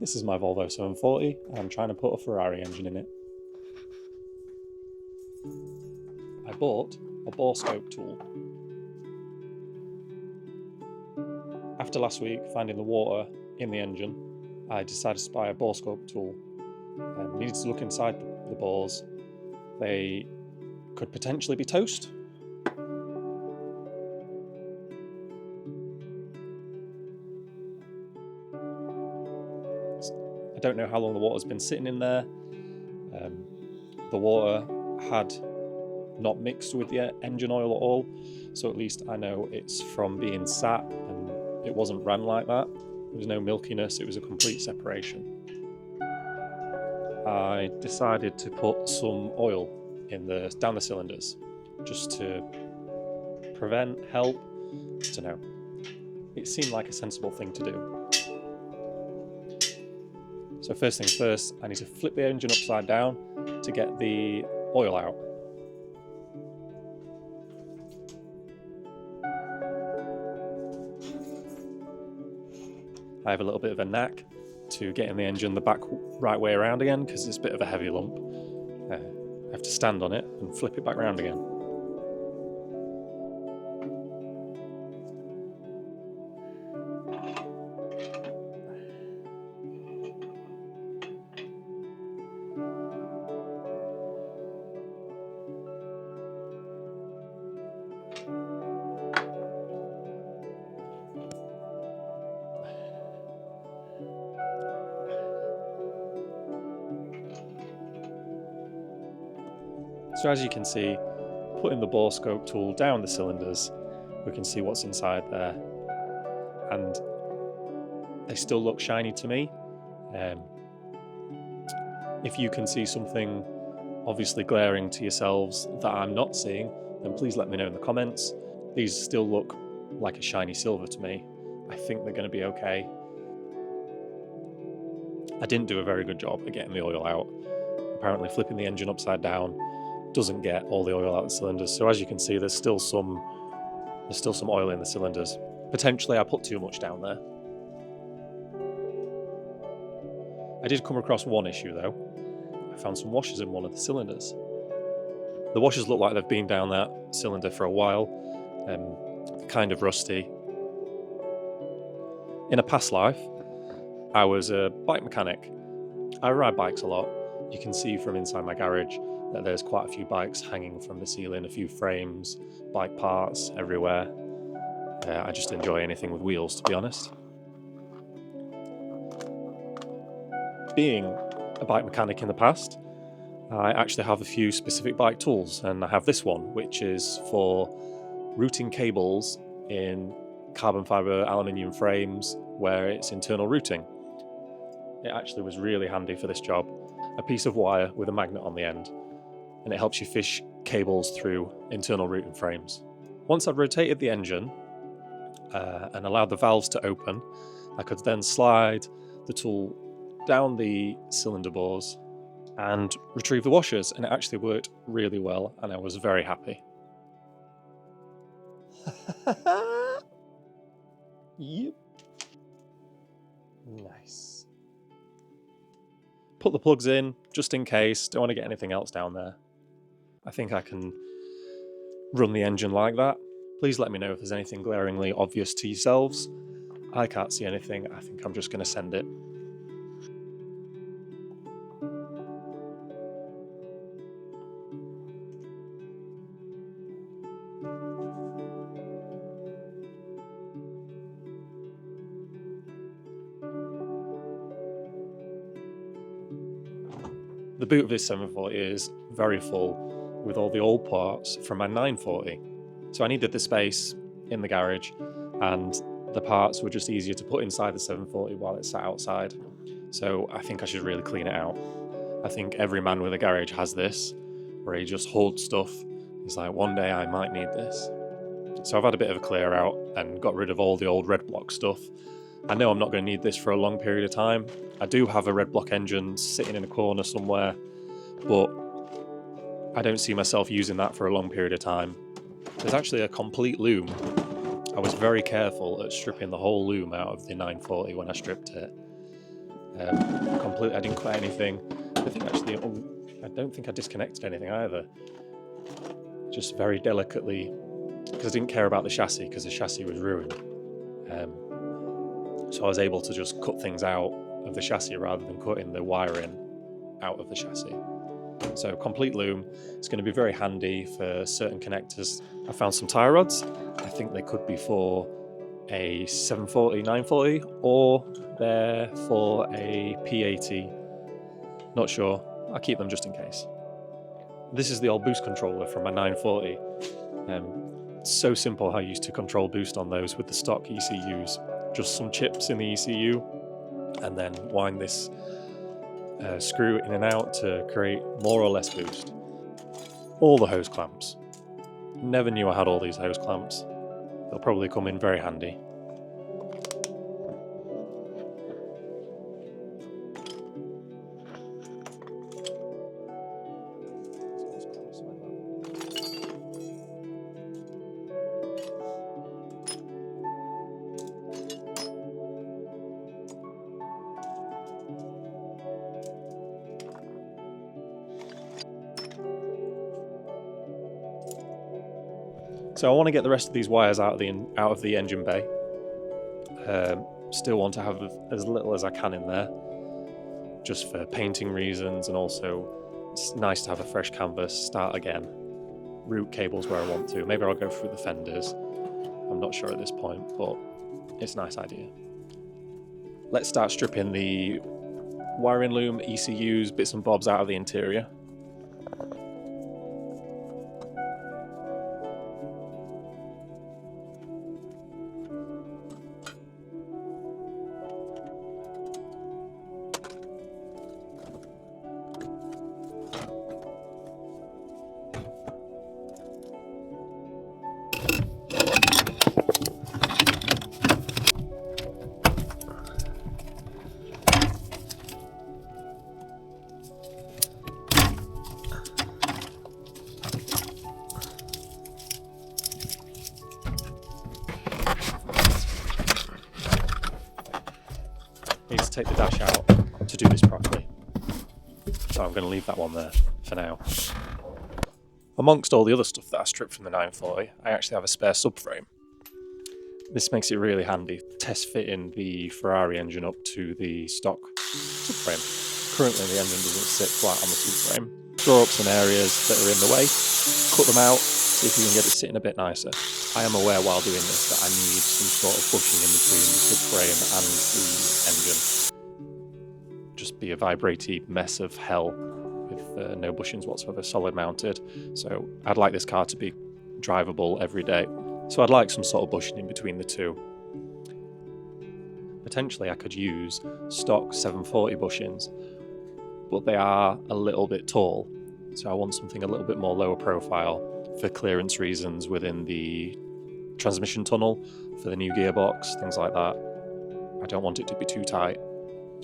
This is my Volvo 740 and I'm trying to put a Ferrari engine in it. I bought a bore scope tool. After last week finding the water in the engine, I decided to buy a bore scope tool. I needed to look inside the bores. They could potentially be toast. I don't know how long the water's been sitting in there. The water had not mixed with the engine oil at all, so at least I know it's from being sat and it wasn't ran like that. There was no milkiness, it was a complete separation. I decided to put some oil down the cylinders just to help, I don't know. It seemed like a sensible thing to do. So first things first, I need to flip the engine upside down to get the oil out. I have a little bit of a knack to getting the engine the back right way around again because it's a bit of a heavy lump. I have to stand on it and flip it back around again. So as you can see, putting the bore scope tool down the cylinders, we can see what's inside there. And they still look shiny to me. If you can see something obviously glaring to yourselves that I'm not seeing, then please let me know in the comments. These still look like a shiny silver to me. I think they're going to be okay. I didn't do a very good job at getting the oil out. Apparently flipping the engine upside down doesn't get all the oil out of the cylinders. So as you can see, there's still some oil in the cylinders. Potentially I put too much down there. I did come across one issue though. I found some washers in one of the cylinders. The washers look like they've been down that cylinder for a while, kind of rusty. In a past life, I was a bike mechanic. I ride bikes a lot. You can see from inside my garage that there's quite a few bikes hanging from the ceiling, a few frames, bike parts everywhere. I just enjoy anything with wheels, to be honest. Being a bike mechanic in the past, I actually have a few specific bike tools, and I have this one, which is for routing cables in carbon fibre aluminium frames where it's internal routing. It actually was really handy for this job. A piece of wire with a magnet on the end, and it helps you fish cables through internal routing frames. Once I'd rotated the engine and allowed the valves to open, I could then slide the tool down the cylinder bores and retrieve the washers, and it actually worked really well, and I was very happy. Yep. Nice. Put the plugs in, just in case, don't want to get anything else down there. I think I can run the engine like that. Please let me know if there's anything glaringly obvious to yourselves. I can't see anything, I think I'm just going to send it. The boot of this 740 is very full with all the old parts from my 940. So I needed the space in the garage, and the parts were just easier to put inside the 740 while it sat outside. So I think I should really clean it out. I think every man with a garage has this, where he just holds stuff. He's like, one day I might need this. So I've had a bit of a clear out and got rid of all the old red block stuff. I know I'm not going to need this for a long period of time. I do have a red block engine sitting in a corner somewhere, but I don't see myself using that for a long period of time. There's actually a complete loom. I was very careful at stripping the whole loom out of the 940 when I stripped it. Completely, I didn't cut anything. I think actually, I don't think I disconnected anything either. Just very delicately, because I didn't care about the chassis, because the chassis was ruined. So I was able to just cut things out of the chassis rather than cutting the wiring out of the chassis. So complete loom. It's going to be very handy for certain connectors. I found some tie rods. I think they could be for a 740, 940, or they're for a P80. Not sure. I'll keep them just in case. This is the old boost controller from my 940. It's so simple how you used to control boost on those with the stock ECUs. Just some chips in the ECU, and then wind this screw in and out to create more or less boost. All the hose clamps. Never knew I had all these hose clamps. They'll probably come in very handy. So I want to get the rest of these wires out of the engine bay. Still want to have as little as I can in there, just for painting reasons, and also it's nice to have a fresh canvas, start again, route cables where I want to. Maybe I'll go through the fenders. I'm not sure at this point, but it's a nice idea. Let's start stripping the wiring loom, ECUs, bits and bobs out of the interior. Need to take the dash out to do this properly, so I'm going to leave that one there for now. Amongst all the other stuff that I stripped from the 940, I actually have a spare subframe. This makes it really handy, test fitting the Ferrari engine up to the stock subframe. Currently the engine doesn't sit flat on the subframe. Draw up some areas that are in the way, cut them out, see if you can get it sitting a bit nicer. I am aware while doing this that I need some sort of bushing in between the subframe and the engine. Just be a vibraty mess of hell with no bushings whatsoever, solid mounted. So I'd like this car to be drivable every day. So I'd like some sort of bushing in between the two. Potentially I could use stock 740 bushings, but they are a little bit tall. So I want something a little bit more lower profile for clearance reasons within the transmission tunnel, for the new gearbox, things like that. I don't want it to be too tight.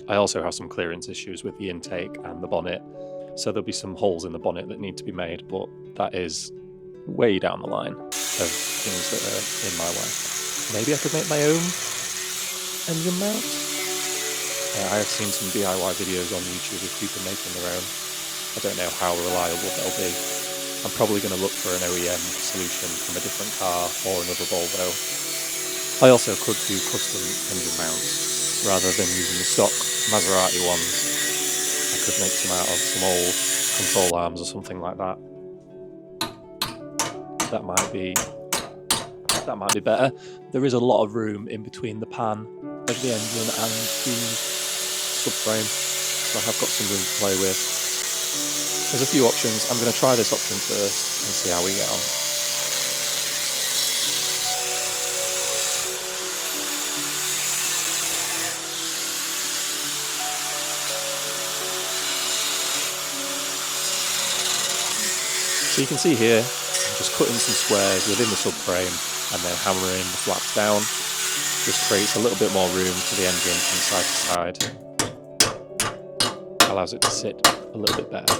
I also have some clearance issues with the intake and the bonnet, so there'll be some holes in the bonnet that need to be made, but that is way down the line of things that are in my way. Maybe I could make my own engine mount? I have seen some DIY videos on YouTube of people making their own. I don't know how reliable they'll be. I'm probably going to look for an OEM solution from a different car or another Volvo. I also could do custom engine mounts rather than using the stock Maserati ones. I could make some out of some old control arms or something like that. That might be better. There is a lot of room in between the pan of the engine and the subframe, so I have got some room to play with. There's a few options. I'm going to try this option first and see how we get on. So you can see here, I'm just cutting some squares within the subframe and then hammering the flaps down. This creates a little bit more room for the engine from side to side. Allows it to sit a little bit better.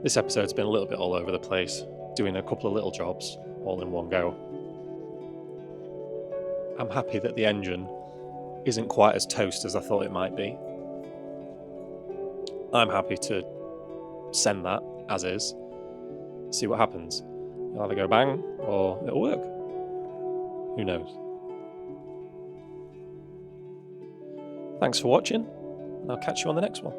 This episode's been a little bit all over the place, doing a couple of little jobs all in one go. I'm happy that the engine isn't quite as toast as I thought it might be. I'm happy to send that as is, see what happens. It'll either go bang or it'll work. Who knows? Thanks for watching, and I'll catch you on the next one.